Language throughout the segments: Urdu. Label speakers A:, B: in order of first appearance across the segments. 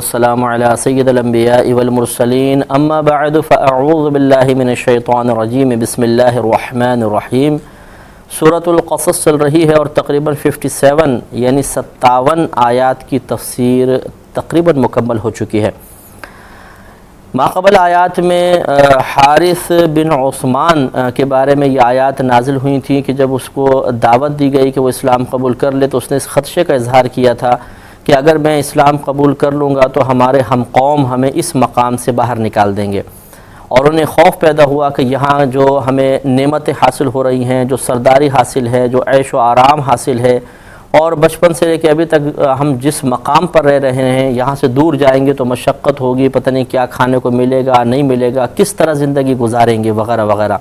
A: السلام علی سید الانبیاء والمرسلین اما بعد فاعوذ باللہ من الشیطان الرجیم بسم اللہ الرحمن الرحیم۔ سورۃ القصص چل رہی ہے اور تقریباً 57 یعنی 57 آیات کی تفسیر تقریباً مکمل ہو چکی ہے۔ ماقبل آیات میں حارث بن عثمان کے بارے میں یہ آیات نازل ہوئی تھیں کہ جب اس کو دعوت دی گئی کہ وہ اسلام قبول کر لے تو اس نے اس خدشے کا اظہار کیا تھا کہ اگر میں اسلام قبول کر لوں گا تو ہمارے ہم قوم ہمیں اس مقام سے باہر نکال دیں گے، اور انہیں خوف پیدا ہوا کہ یہاں جو ہمیں نعمتیں حاصل ہو رہی ہیں، جو سرداری حاصل ہے، جو عیش و آرام حاصل ہے، اور بچپن سے لے کے ابھی تک ہم جس مقام پر رہ رہے ہیں یہاں سے دور جائیں گے تو مشقت ہوگی، پتہ نہیں کیا کھانے کو ملے گا نہیں ملے گا، کس طرح زندگی گزاریں گے وغیرہ وغیرہ۔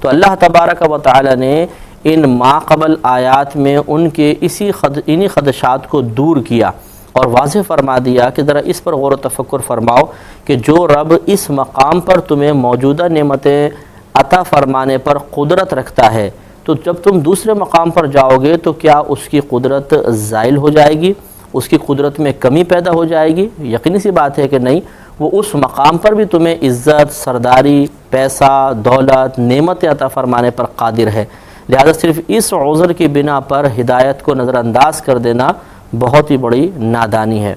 A: تو اللہ تبارک و تعالی نے ان ماقبل آیات میں ان کے انہی خدشات کو دور کیا اور واضح فرما دیا کہ ذرا اس پر غور و تفکر فرماؤ کہ جو رب اس مقام پر تمہیں موجودہ نعمتیں عطا فرمانے پر قدرت رکھتا ہے، تو جب تم دوسرے مقام پر جاؤ گے تو کیا اس کی قدرت زائل ہو جائے گی، اس کی قدرت میں کمی پیدا ہو جائے گی؟ یقینی سی بات ہے کہ نہیں، وہ اس مقام پر بھی تمہیں عزت، سرداری، پیسہ، دولت، نعمتیں عطا فرمانے پر قادر ہے۔ لہذا صرف اس عذر کی بنا پر ہدایت کو نظر انداز کر دینا بہت ہی بڑی نادانی ہے۔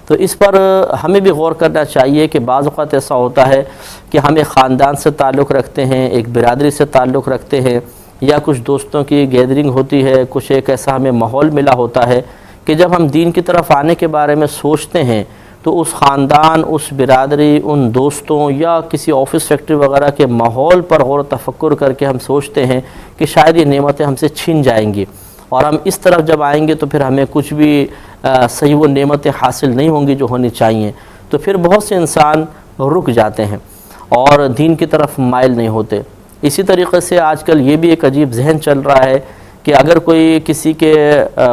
A: تو اس پر ہمیں بھی غور کرنا چاہیے کہ بعض اوقات ایسا ہوتا ہے کہ ہم ایک خاندان سے تعلق رکھتے ہیں، ایک برادری سے تعلق رکھتے ہیں، یا کچھ دوستوں کی گیدرنگ ہوتی ہے، کچھ ایک ایسا ہمیں ماحول ملا ہوتا ہے کہ جب ہم دین کی طرف آنے کے بارے میں سوچتے ہیں تو اس خاندان، اس برادری، ان دوستوں یا کسی آفس فیکٹری وغیرہ کے ماحول پر غور و تفکر کر کے ہم سوچتے ہیں کہ شاید یہ نعمتیں ہم سے چھن جائیں گی، اور ہم اس طرف جب آئیں گے تو پھر ہمیں کچھ بھی صحیح وہ نعمتیں حاصل نہیں ہوں گی جو ہونی چاہیے، تو پھر بہت سے انسان رک جاتے ہیں اور دین کی طرف مائل نہیں ہوتے۔ اسی طریقے سے آج کل یہ بھی ایک عجیب ذہن چل رہا ہے کہ اگر کوئی کسی کے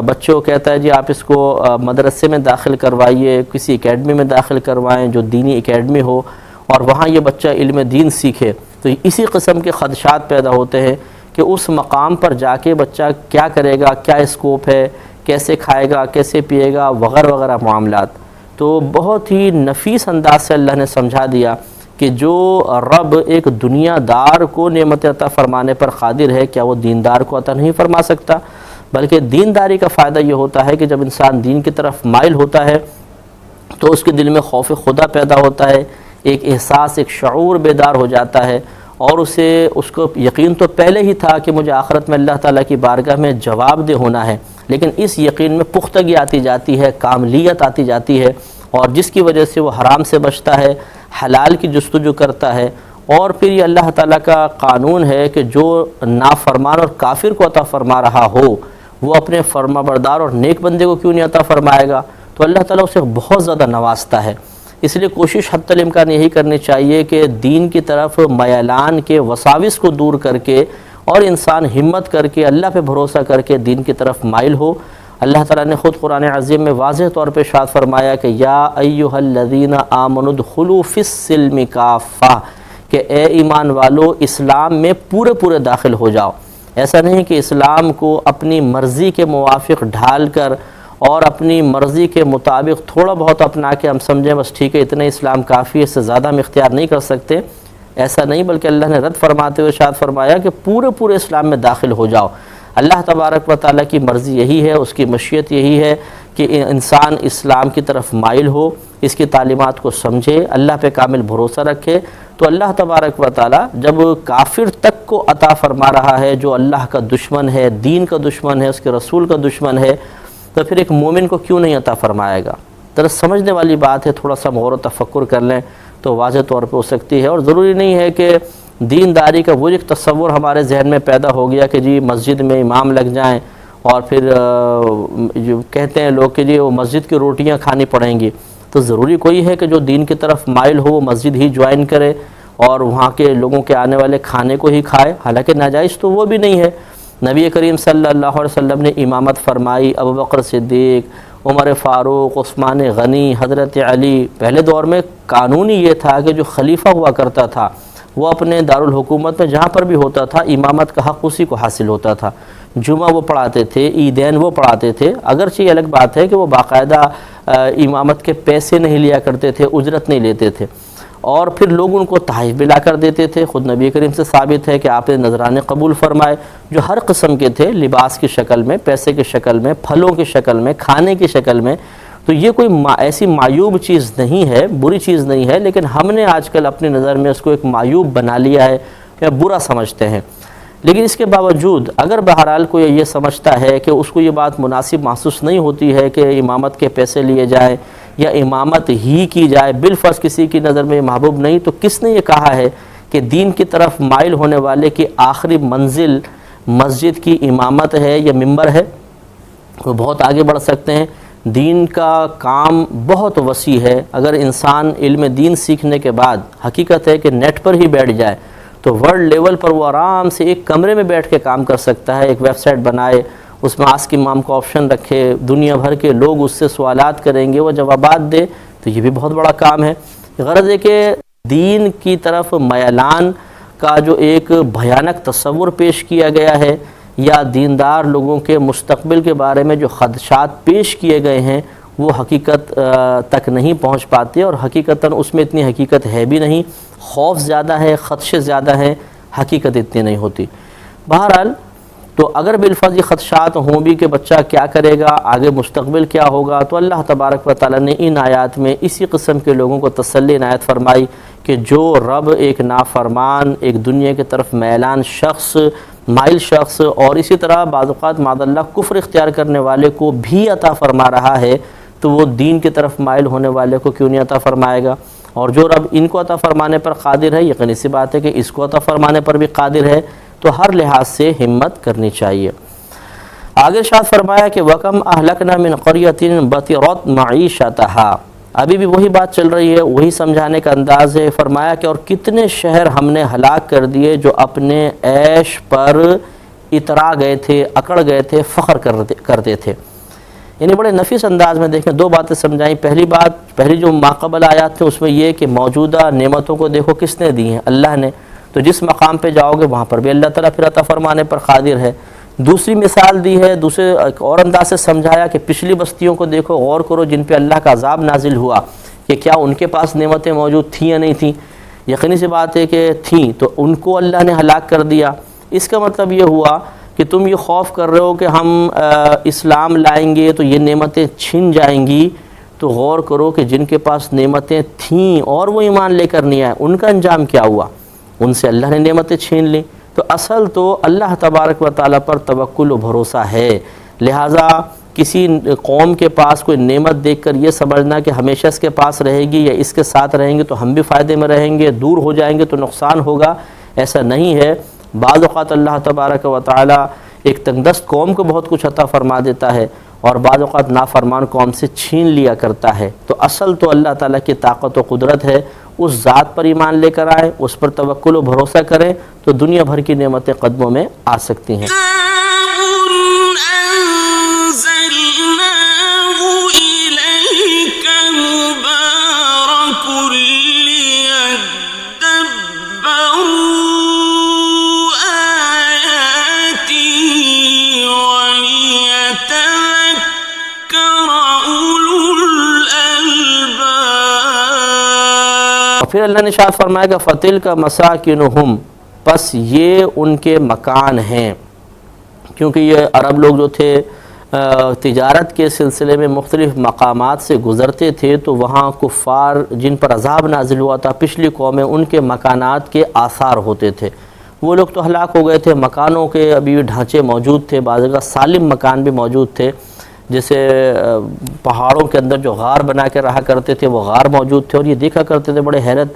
A: بچوں کو کہتا ہے جی آپ اس کو مدرسے میں داخل کروائیے، کسی اکیڈمی میں داخل کروائیں جو دینی اکیڈمی ہو، اور وہاں یہ بچہ علم دین سیکھے، تو اسی قسم کے خدشات پیدا ہوتے ہیں کہ اس مقام پر جا کے بچہ کیا کرے گا، کیا اسکوپ ہے، کیسے کھائے گا، کیسے پیے گا وغیرہ وغیرہ معاملات۔ تو بہت ہی نفیس انداز سے اللہ نے سمجھا دیا کہ جو رب ایک دنیا دار کو نعمت عطا فرمانے پر قادر ہے، کیا وہ دیندار کو عطا نہیں فرما سکتا؟ بلکہ دینداری کا فائدہ یہ ہوتا ہے کہ جب انسان دین کی طرف مائل ہوتا ہے تو اس کے دل میں خوف خدا پیدا ہوتا ہے، ایک احساس، ایک شعور بیدار ہو جاتا ہے، اور اس کو یقین تو پہلے ہی تھا کہ مجھے آخرت میں اللہ تعالیٰ کی بارگاہ میں جواب دہ ہونا ہے، لیکن اس یقین میں پختگی آتی جاتی ہے، کاملیت آتی جاتی ہے، اور جس کی وجہ سے وہ حرام سے بچتا ہے، حلال کی جستجو کرتا ہے، اور پھر یہ اللہ تعالیٰ کا قانون ہے کہ جو نافرمان اور کافر کو عطا فرما رہا ہو وہ اپنے فرما بردار اور نیک بندے کو کیوں نہیں عطا فرمائے گا؟ تو اللہ تعالیٰ اسے بہت زیادہ نوازتا ہے۔ اس لیے کوشش حتی الامکان یہی کرنی چاہیے کہ دین کی طرف میلان کے وساوس کو دور کر کے اور انسان ہمت کر کے اللہ پہ بھروسہ کر کے دین کی طرف مائل ہو۔ اللہ تعالیٰ نے خود قرآن عظیم میں واضح طور پہ ارشاد فرمایا کہ یا ایھا الذین آمنوا ادخلوا فی السلم کافہ، کہ اے ایمان والو اسلام میں پورے داخل ہو جاؤ۔ ایسا نہیں کہ اسلام کو اپنی مرضی کے موافق ڈھال کر اور اپنی مرضی کے مطابق تھوڑا بہت اپنا کے ہم سمجھیں بس ٹھیک ہے اتنا اسلام کافی ہے، اس سے زیادہ ہم اختیار نہیں کر سکتے، ایسا نہیں، بلکہ اللہ نے رد فرماتے ہوئے ارشاد فرمایا کہ پورے اسلام میں داخل ہو جاؤ۔ اللہ تبارک و تعالیٰ کی مرضی یہی ہے، اس کی مشیت یہی ہے کہ انسان اسلام کی طرف مائل ہو، اس کی تعلیمات کو سمجھے، اللہ پہ کامل بھروسہ رکھے۔ تو اللہ تبارک و تعالیٰ جب کافر تک کو عطا فرما رہا ہے جو اللہ کا دشمن ہے، دین کا دشمن ہے، اس کے رسول کا دشمن ہے، تو پھر ایک مومن کو کیوں نہیں عطا فرمائے گا؟ ذرا سمجھنے والی بات ہے، تھوڑا سا غور و تفکر کر لیں تو واضح طور پہ ہو سکتی ہے۔ اور ضروری نہیں ہے کہ دینداری کا وہ ایک تصور ہمارے ذہن میں پیدا ہو گیا کہ جی مسجد میں امام لگ جائیں اور پھر جو کہتے ہیں لوگ کہ جی وہ مسجد کی روٹیاں کھانی پڑیں گی، تو ضروری کوئی ہے کہ جو دین کی طرف مائل ہو وہ مسجد ہی جوائن کرے اور وہاں کے لوگوں کے آنے والے کھانے کو ہی کھائے؟ حالانکہ ناجائز تو وہ بھی نہیں ہے۔ نبی کریم صلی اللہ علیہ وسلم نے امامت فرمائی، ابوبکر صدیق، عمر فاروق، عثمان غنی، حضرت علی۔ پہلے دور میں قانونی یہ تھا کہ جو خلیفہ ہوا کرتا تھا وہ اپنے دارالحکومت میں جہاں پر بھی ہوتا تھا امامت کا حق اسی کو حاصل ہوتا تھا، جمعہ وہ پڑھاتے تھے، عیدین وہ پڑھاتے تھے، اگرچہ یہ الگ بات ہے کہ وہ باقاعدہ امامت کے پیسے نہیں لیا کرتے تھے، اجرت نہیں لیتے تھے، اور پھر لوگ ان کو تحائف بھی لا کر دیتے تھے۔ خود نبی کریم سے ثابت ہے کہ آپ نے نذرانے قبول فرمائے جو ہر قسم کے تھے، لباس کی شکل میں، پیسے کی شکل میں، پھلوں کی شکل میں، کھانے کی شکل میں۔ تو یہ کوئی ایسی معیوب چیز نہیں ہے، بری چیز نہیں ہے، لیکن ہم نے آج کل اپنی نظر میں اس کو ایک معیوب بنا لیا ہے یا برا سمجھتے ہیں۔ لیکن اس کے باوجود اگر بہرحال کوئی یہ سمجھتا ہے کہ اس کو یہ بات مناسب محسوس نہیں ہوتی ہے کہ امامت کے پیسے لیے جائیں یا امامت ہی کی جائے، بالفرض کسی کی نظر میں محبوب نہیں، تو کس نے یہ کہا ہے کہ دین کی طرف مائل ہونے والے کی آخری منزل مسجد کی امامت ہے یا ممبر ہے؟ وہ بہت آگے بڑھ سکتے ہیں۔ دین کا کام بہت وسیع ہے۔ اگر انسان علم دین سیکھنے کے بعد حقیقت ہے کہ نیٹ پر ہی بیٹھ جائے تو ورلڈ لیول پر وہ آرام سے ایک کمرے میں بیٹھ کے کام کر سکتا ہے، ایک ویب سائٹ بنائے، اس میں آسک امام کا آپشن رکھے، دنیا بھر کے لوگ اس سے سوالات کریں گے، وہ جوابات دے، تو یہ بھی بہت بڑا کام ہے۔ غرض ہے کہ دین کی طرف میلان کا جو ایک بھیانک تصور پیش کیا گیا ہے یا دیندار لوگوں کے مستقبل کے بارے میں جو خدشات پیش کیے گئے ہیں وہ حقیقت تک نہیں پہنچ پاتے، اور حقیقتاً اس میں اتنی حقیقت ہے بھی نہیں، خوف زیادہ ہے، خدشے زیادہ ہیں، حقیقت اتنی نہیں ہوتی۔ بہرحال تو اگر بالفرض یہ خدشات ہوں بھی کہ بچہ کیا کرے گا، آگے مستقبل کیا ہوگا، تو اللہ تبارک و تعالیٰ نے ان آیات میں اسی قسم کے لوگوں کو تسلی عنایت فرمائی کہ جو رب ایک نافرمان، ایک دنیا کی طرف میلان شخص، مائل شخص، اور اسی طرح بعض اوقات معاذ اللہ کفر اختیار کرنے والے کو بھی عطا فرما رہا ہے، تو وہ دین کی طرف مائل ہونے والے کو کیوں نہیں عطا فرمائے گا؟ اور جو رب ان کو عطا فرمانے پر قادر ہے، یقینی سی بات ہے کہ اس کو عطا فرمانے پر بھی قادر ہے، تو ہر لحاظ سے ہمت کرنی چاہیے۔ آگے ارشاد فرمایا کہ وَكَمْ أَهْلَكْنَا مِنْ قَرْيَةٍ بَطِرَتْ مَعِيشَتَهَا، ابھی بھی وہی بات چل رہی ہے، وہی سمجھانے کا انداز ہے۔ فرمایا کہ اور کتنے شہر ہم نے ہلاک کر دیے جو اپنے عیش پر اترا گئے تھے، اکڑ گئے تھے، فخر کرتے تھے۔ یعنی بڑے نفیس انداز میں دیکھیں، دو باتیں سمجھائیں۔ پہلی جو ماقبل آیات تھے اس میں یہ کہ موجودہ نعمتوں کو دیکھو کس نے دی ہیں، اللہ نے، تو جس مقام پہ جاؤ گے وہاں پر بھی اللہ تعالیٰ پھر عطا فرمانے پر قادر ہے۔ دوسری مثال دی ہے، دوسرے ایک اور انداز سے سمجھایا کہ پچھلی بستیوں کو دیکھو، غور کرو جن پہ اللہ کا عذاب نازل ہوا، کہ کیا ان کے پاس نعمتیں موجود تھیں یا نہیں تھیں؟ یقینی سی بات ہے کہ تھیں، تو ان کو اللہ نے ہلاک کر دیا۔ اس کا مطلب یہ ہوا کہ تم یہ خوف کر رہے ہو کہ ہم اسلام لائیں گے تو یہ نعمتیں چھن جائیں گی، تو غور کرو کہ جن کے پاس نعمتیں تھیں اور وہ ایمان لے کر نہیں آئے، ان کا انجام کیا ہوا؟ ان سے اللہ نے نعمتیں چھین لیں۔ تو اصل تو اللہ تبارک و تعالیٰ پر توکل و بھروسہ ہے، لہٰذا کسی قوم کے پاس کوئی نعمت دیکھ کر یہ سمجھنا کہ ہمیشہ اس کے پاس رہے گی یا اس کے ساتھ رہیں گے تو ہم بھی فائدے میں رہیں گے، دور ہو جائیں گے تو نقصان ہوگا، ایسا نہیں ہے۔ بعض اوقات اللہ تبارک و تعالیٰ ایک تنگدست قوم کو بہت کچھ عطا فرما دیتا ہے اور بعض اوقات نافرمان قوم سے چھین لیا کرتا ہے۔ تو اصل تو اللہ تعالیٰ کی طاقت و قدرت ہے، اس ذات پر ایمان لے کر آئیں، اس پر توکل و بھروسہ کریں تو دنیا بھر کی نعمتیں قدموں میں آ سکتی ہیں۔ پھر اللہ نے ارشاد فرمایا کہ فَتِلْكَ مَسَاكِنُهُمْ، پس یہ ان کے مکان ہیں، کیونکہ یہ عرب لوگ جو تھے تجارت کے سلسلے میں مختلف مقامات سے گزرتے تھے، تو وہاں کفار جن پر عذاب نازل ہوا تھا، پچھلی قومیں، ان کے مکانات کے آثار ہوتے تھے۔ وہ لوگ تو ہلاک ہو گئے تھے، مکانوں کے ابھی بھی ڈھانچے موجود تھے، بعض جگہ سالم مکان بھی موجود تھے، جیسے پہاڑوں کے اندر جو غار بنا کے رہا کرتے تھے وہ غار موجود تھے، اور یہ دیکھا کرتے تھے، بڑے حیرت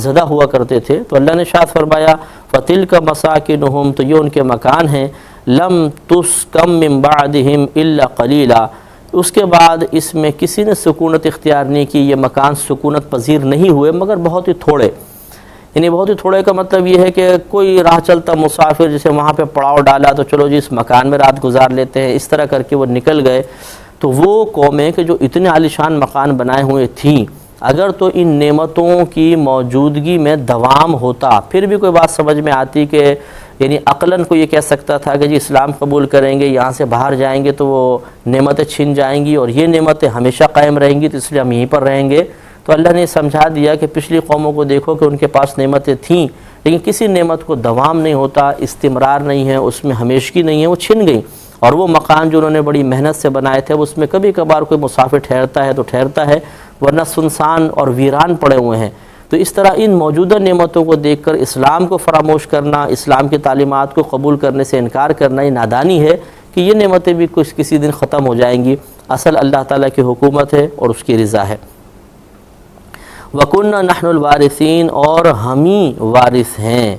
A: زدہ ہوا کرتے تھے۔ تو اللہ نے ارشاد فرمایا فَتِلْكَ مَسَاكِنُهُمْ، تو یہ ان کے مکان ہیں، لَمْ تُسْكَنْ مِنْ بَعْدِهِمْ إِلَّا قَلِيلًا، اس کے بعد اس میں کسی نے سکونت اختیار نہیں کی، یہ مکان سکونت پذیر نہیں ہوئے مگر بہت ہی تھوڑے۔ یعنی بہت ہی تھوڑے کا مطلب یہ ہے کہ کوئی راہ چلتا مسافر جسے وہاں پہ پڑاؤ ڈالا تو چلو جی اس مکان میں رات گزار لیتے ہیں، اس طرح کر کے وہ نکل گئے۔ تو وہ قومیں کہ جو اتنے عالیشان مکان بنائے ہوئے تھیں، اگر تو ان نعمتوں کی موجودگی میں دوام ہوتا، پھر بھی کوئی بات سمجھ میں آتی کہ یعنی عقلاً کو یہ کہہ سکتا تھا کہ جی اسلام قبول کریں گے، یہاں سے باہر جائیں گے تو وہ نعمتیں چھن جائیں گی اور یہ نعمتیں ہمیشہ قائم رہیں گی، تو اس لیے ہم یہیں پر رہیں گے۔ تو اللہ نے سمجھا دیا کہ پچھلی قوموں کو دیکھو کہ ان کے پاس نعمتیں تھیں، لیکن کسی نعمت کو دوام نہیں ہوتا، استمرار نہیں ہے، اس میں ہمیشگی نہیں ہے، وہ چھن گئیں۔ اور وہ مکان جو انہوں نے بڑی محنت سے بنائے تھے، اس میں کبھی کبھار کوئی مسافر ٹھہرتا ہے تو ٹھہرتا ہے، ورنہ سنسان اور ویران پڑے ہوئے ہیں۔ تو اس طرح ان موجودہ نعمتوں کو دیکھ کر اسلام کو فراموش کرنا، اسلام کی تعلیمات کو قبول کرنے سے انکار کرنا، یہ نادانی ہے کہ یہ نعمتیں بھی کسی دن ختم ہو جائیں گی۔ اصل اللہ تعالیٰ کی حکومت ہے اور اس کی رضا ہے۔ وَكُنَّا نَحْنُ الْوَارِثِينَ، اور ہم ہی وارث ہیں،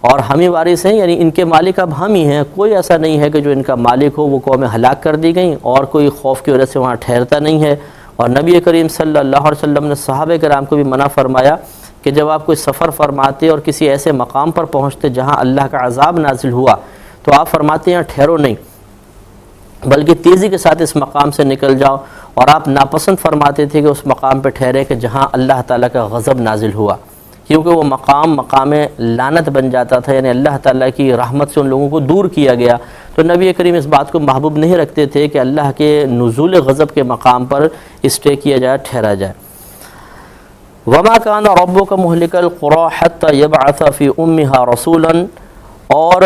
A: اور ہم ہی وارث ہیں یعنی ان کے مالک اب ہم ہی ہیں۔ کوئی ایسا نہیں ہے کہ جو ان کا مالک ہو وہ قومیں ہلاک کر دی گئیں اور کوئی خوف کی وجہ سے وہاں ٹھہرتا نہیں ہے۔ اور نبی کریم صلی اللہ علیہ وسلم نے صحابہ کرام کو بھی منع فرمایا کہ جب آپ کوئی سفر فرماتے اور کسی ایسے مقام پر پہنچتے جہاں اللہ کا عذاب نازل ہوا تو آپ فرماتے ہیں ٹھہرو نہیں، بلکہ تیزی کے ساتھ اس مقام سے نکل جاؤ، اور آپ ناپسند فرماتے تھے کہ اس مقام پہ ٹھہرے کہ جہاں اللہ تعالیٰ کا غضب نازل ہوا، کیونکہ وہ مقام لعنت بن جاتا تھا، یعنی اللہ تعالیٰ کی رحمت سے ان لوگوں کو دور کیا گیا۔ تو نبی کریم اس بات کو محبوب نہیں رکھتے تھے کہ اللہ کے نزول غضب کے مقام پر اسٹے کیا جائے، ٹھہرا جائے۔ وَمَا كَانَ رَبُّكَ مُهْلِكَ الْقُرَىٰ حَتَّى يَبْعَثَ فِي أُمِّهَا رَسُولًا، اور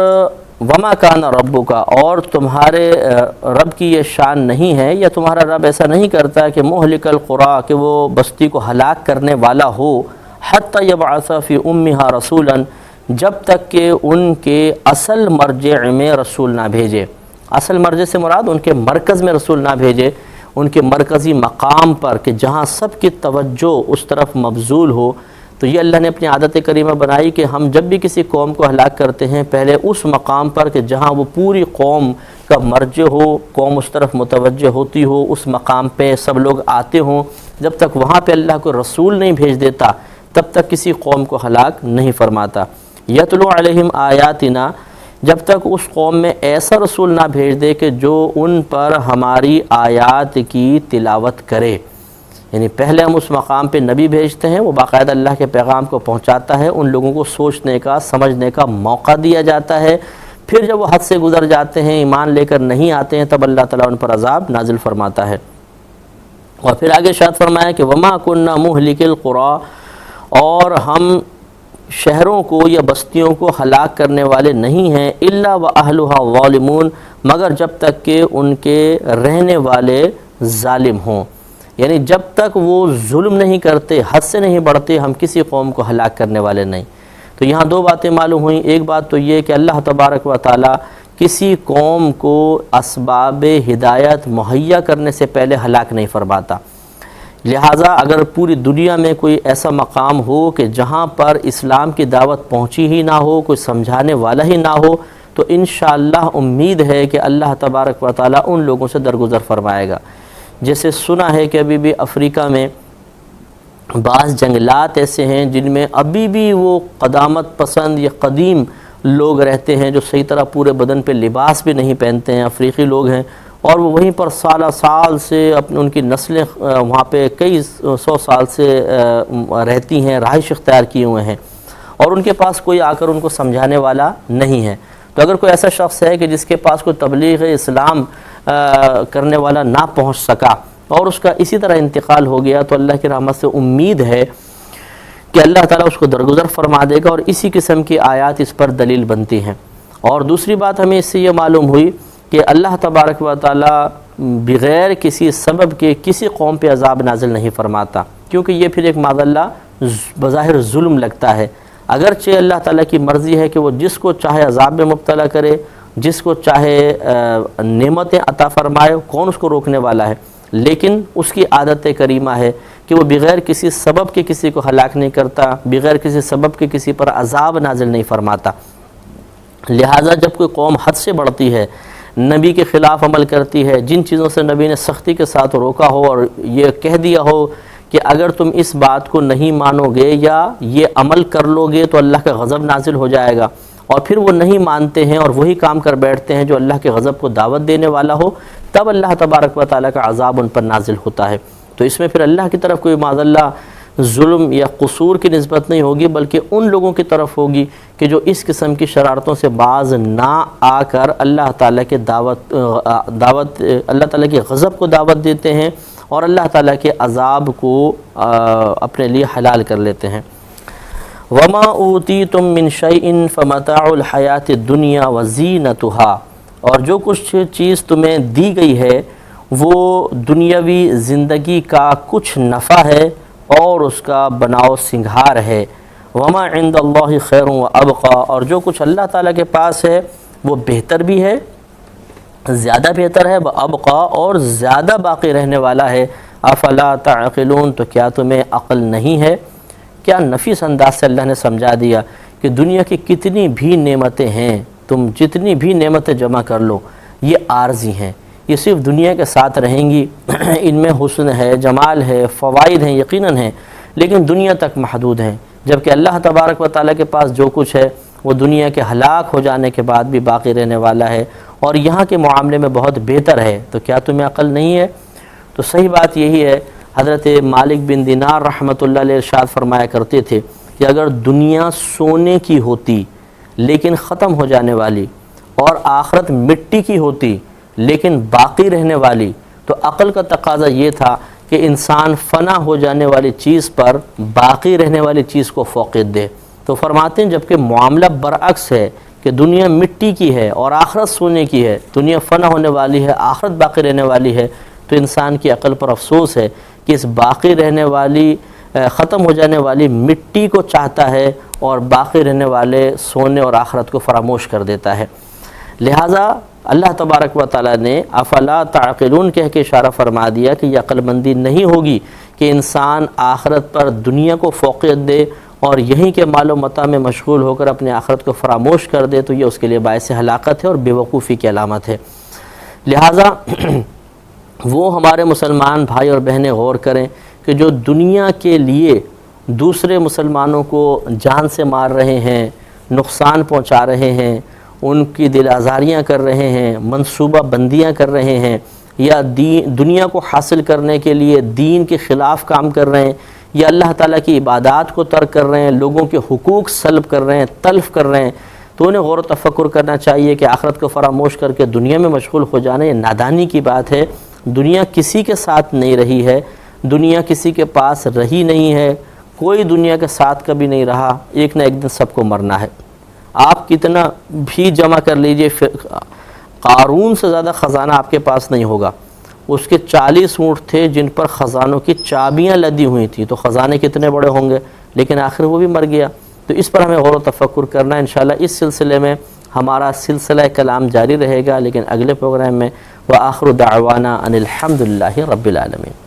A: وما کان ربک، اور تمہارے رب کی یہ شان نہیں ہے یا تمہارا رب ایسا نہیں کرتا کہ مہلک القریٰ، کہ وہ بستی کو ہلاک کرنے والا ہو، حتی یبعث فی امہا رسولا، جب تک کہ ان کے اصل مرجع میں رسول نہ بھیجے۔ اصل مرجع سے مراد ان کے مرکز میں رسول نہ بھیجے، ان کے مرکزی مقام پر کہ جہاں سب کی توجہ اس طرف مبذول ہو۔ تو یہ اللہ نے اپنی عادت کریمہ بنائی کہ ہم جب بھی کسی قوم کو ہلاک کرتے ہیں پہلے اس مقام پر کہ جہاں وہ پوری قوم کا مرجع ہو، قوم اس طرف متوجہ ہوتی ہو، اس مقام پہ سب لوگ آتے ہوں، جب تک وہاں پہ اللہ کو رسول نہیں بھیج دیتا تب تک کسی قوم کو ہلاک نہیں فرماتا۔ یتلو علیہم آیاتنا، جب تک اس قوم میں ایسا رسول نہ بھیج دے کہ جو ان پر ہماری آیات کی تلاوت کرے، یعنی پہلے ہم اس مقام پہ نبی بھیجتے ہیں، وہ باقاعدہ اللہ کے پیغام کو پہنچاتا ہے، ان لوگوں کو سوچنے کا سمجھنے کا موقع دیا جاتا ہے، پھر جب وہ حد سے گزر جاتے ہیں، ایمان لے کر نہیں آتے ہیں، تب اللہ تعالیٰ ان پر عذاب نازل فرماتا ہے۔ اور پھر آگے ارشاد فرمایا کہ وما كنا مهلك القرى، اور ہم شہروں کو یا بستیوں کو ہلاک کرنے والے نہیں ہیں، الا واهلها ظالمون، مگر جب تک کہ ان کے رہنے والے ظالم ہوں، یعنی جب تک وہ ظلم نہیں کرتے، حد سے نہیں بڑھتے، ہم کسی قوم کو ہلاک کرنے والے نہیں۔ تو یہاں دو باتیں معلوم ہوئیں۔ ایک بات تو یہ کہ اللہ تبارک و تعالیٰ کسی قوم کو اسباب ہدایت مہیا کرنے سے پہلے ہلاک نہیں فرماتا، لہٰذا اگر پوری دنیا میں کوئی ایسا مقام ہو کہ جہاں پر اسلام کی دعوت پہنچی ہی نہ ہو، کوئی سمجھانے والا ہی نہ ہو، تو انشاءاللہ امید ہے کہ اللہ تبارک و تعالیٰ ان لوگوں سے درگزر فرمائے گا۔ جیسے سنا ہے کہ ابھی بھی افریقہ میں بعض جنگلات ایسے ہیں جن میں ابھی بھی وہ قدامت پسند یا قدیم لوگ رہتے ہیں جو صحیح طرح پورے بدن پہ لباس بھی نہیں پہنتے ہیں، افریقی لوگ ہیں، اور وہ وہیں پر سالہ سال سے ان کی نسلیں وہاں پہ کئی 100 سال سے رہتی ہیں، رہائش اختیار کیے ہوئے ہیں، اور ان کے پاس کوئی آ کر ان کو سمجھانے والا نہیں ہے۔ تو اگر کوئی ایسا شخص ہے کہ جس کے پاس کوئی تبلیغ اسلام کرنے والا نہ پہنچ سکا اور اس کا اسی طرح انتقال ہو گیا، تو اللہ کی رحمت سے امید ہے کہ اللہ تعالیٰ اس کو درگزر فرما دے گا، اور اسی قسم کی آیات اس پر دلیل بنتی ہیں۔ اور دوسری بات ہمیں اس سے یہ معلوم ہوئی کہ اللہ تبارک و تعالیٰ بغیر کسی سبب کے کسی قوم پہ عذاب نازل نہیں فرماتا، کیونکہ یہ پھر ایک معاذ اللہ بظاہر ظلم لگتا ہے۔ اگرچہ اللہ تعالیٰ کی مرضی ہے کہ وہ جس کو چاہے عذاب میں مبتلا کرے، جس کو چاہے نعمتیں عطا فرمائے، کون اس کو روکنے والا ہے، لیکن اس کی عادت کریمہ ہے کہ وہ بغیر کسی سبب کے کسی کو ہلاک نہیں کرتا، بغیر کسی سبب کے کسی پر عذاب نازل نہیں فرماتا۔ لہٰذا جب کوئی قوم حد سے بڑھتی ہے، نبی کے خلاف عمل کرتی ہے، جن چیزوں سے نبی نے سختی کے ساتھ روکا ہو اور یہ کہہ دیا ہو کہ اگر تم اس بات کو نہیں مانو گے یا یہ عمل کر لو گے تو اللہ کا غضب نازل ہو جائے گا، اور پھر وہ نہیں مانتے ہیں اور وہی کام کر بیٹھتے ہیں جو اللہ کے غضب کو دعوت دینے والا ہو، تب اللہ تبارک و تعالیٰ کا عذاب ان پر نازل ہوتا ہے۔ تو اس میں پھر اللہ کی طرف کوئی معاذ اللہ ظلم یا قصور کی نسبت نہیں ہوگی، بلکہ ان لوگوں کی طرف ہوگی کہ جو اس قسم کی شرارتوں سے باز نہ آ کر اللہ تعالیٰ کے اللہ تعالیٰ کے غضب کو دعوت دیتے ہیں اور اللہ تعالیٰ کے عذاب کو اپنے لیے حلال کر لیتے ہیں۔ وَمَا أُوتِيتُم مِّن شَيْءٍ فَمَتَاعُ الْحَيَاةِ الدُّنْيَا وَزِینَتُهَا، اور جو کچھ چیز تمہیں دی گئی ہے وہ دنیاوی زندگی کا کچھ نفع ہے اور اس کا بناؤ سنگھار ہے۔ وَمَا عِندَ اللَّهِ خَيْرٌ وَأَبْقَىٰ، اور جو کچھ اللہ تعالیٰ کے پاس ہے وہ بہتر بھی ہے، زیادہ بہتر ہے، وَأَبْقَىٰ اور زیادہ باقی رہنے والا ہے۔ أَفَلَا تَعْقِلُونَ، تو کیا تمہیں عقل نہیں ہے؟ کیا نفیس انداز سے اللہ نے سمجھا دیا کہ دنیا کی کتنی بھی نعمتیں ہیں، تم جتنی بھی نعمتیں جمع کر لو یہ عارضی ہیں، یہ صرف دنیا کے ساتھ رہیں گی، ان میں حسن ہے، جمال ہے، فوائد ہیں، یقیناً ہیں، لیکن دنیا تک محدود ہیں، جبکہ اللہ تبارک و تعالیٰ کے پاس جو کچھ ہے وہ دنیا کے ہلاک ہو جانے کے بعد بھی باقی رہنے والا ہے اور یہاں کے معاملے میں بہت بہتر ہے۔ تو کیا تمہیں عقل نہیں ہے؟ تو صحیح بات یہی ہے، حضرت مالک بن دینار رحمۃ اللہ علیہ ارشاد فرمایا کرتے تھے کہ اگر دنیا سونے کی ہوتی لیکن ختم ہو جانے والی اور آخرت مٹی کی ہوتی لیکن باقی رہنے والی، تو عقل کا تقاضا یہ تھا کہ انسان فنا ہو جانے والی چیز پر باقی رہنے والی چیز کو فوقیت دے۔ تو فرماتے ہیں جبکہ معاملہ برعکس ہے کہ دنیا مٹی کی ہے اور آخرت سونے کی ہے، دنیا فنا ہونے والی ہے، آخرت باقی رہنے والی ہے، تو انسان کی عقل پر افسوس ہے کہ اس باقی رہنے والی ختم ہو جانے والی مٹی کو چاہتا ہے اور باقی رہنے والے سونے اور آخرت کو فراموش کر دیتا ہے۔ لہٰذا اللہ تبارک و تعالیٰ نے افلا تعقلون کہہ کے اشارہ فرما دیا کہ یہ عقل مندی نہیں ہوگی کہ انسان آخرت پر دنیا کو فوقیت دے اور یہیں کے مال و متاع میں مشغول ہو کر اپنے آخرت کو فراموش کر دے، تو یہ اس کے لیے باعث ہلاکت ہے اور بے وقوفی کی علامت ہے۔ لہٰذا وہ ہمارے مسلمان بھائی اور بہنیں غور کریں کہ جو دنیا کے لیے دوسرے مسلمانوں کو جان سے مار رہے ہیں، نقصان پہنچا رہے ہیں، ان کی دل آزاریاں کر رہے ہیں، منصوبہ بندیاں کر رہے ہیں، یا دنیا کو حاصل کرنے کے لیے دین کے خلاف کام کر رہے ہیں، یا اللہ تعالیٰ کی عبادات کو ترک کر رہے ہیں، لوگوں کے حقوق سلب کر رہے ہیں، تلف کر رہے ہیں، تو انہیں غور و تفکر کرنا چاہیے کہ آخرت کو فراموش کر کے دنیا میں مشغول ہو جانا یہ نادانی کی بات ہے۔ دنیا کسی کے ساتھ نہیں رہی ہے، دنیا کسی کے پاس رہی نہیں ہے، کوئی دنیا کے ساتھ کبھی نہیں رہا، ایک نہ ایک دن سب کو مرنا ہے۔ آپ کتنا بھی جمع کر لیجئے، قارون سے زیادہ خزانہ آپ کے پاس نہیں ہوگا۔ اس کے 40 اونٹ تھے جن پر خزانوں کی چابیاں لدی ہوئی تھیں، تو خزانے کتنے بڑے ہوں گے، لیکن آخر وہ بھی مر گیا۔ تو اس پر ہمیں غور و تفکر کرنا ہے۔ انشاءاللہ اس سلسلے میں ہمارا سلسلہ کلام جاری رہے گا، لیکن اگلے پروگرام میں وآخر دعوانا ان الحمد للہ رب العالمین۔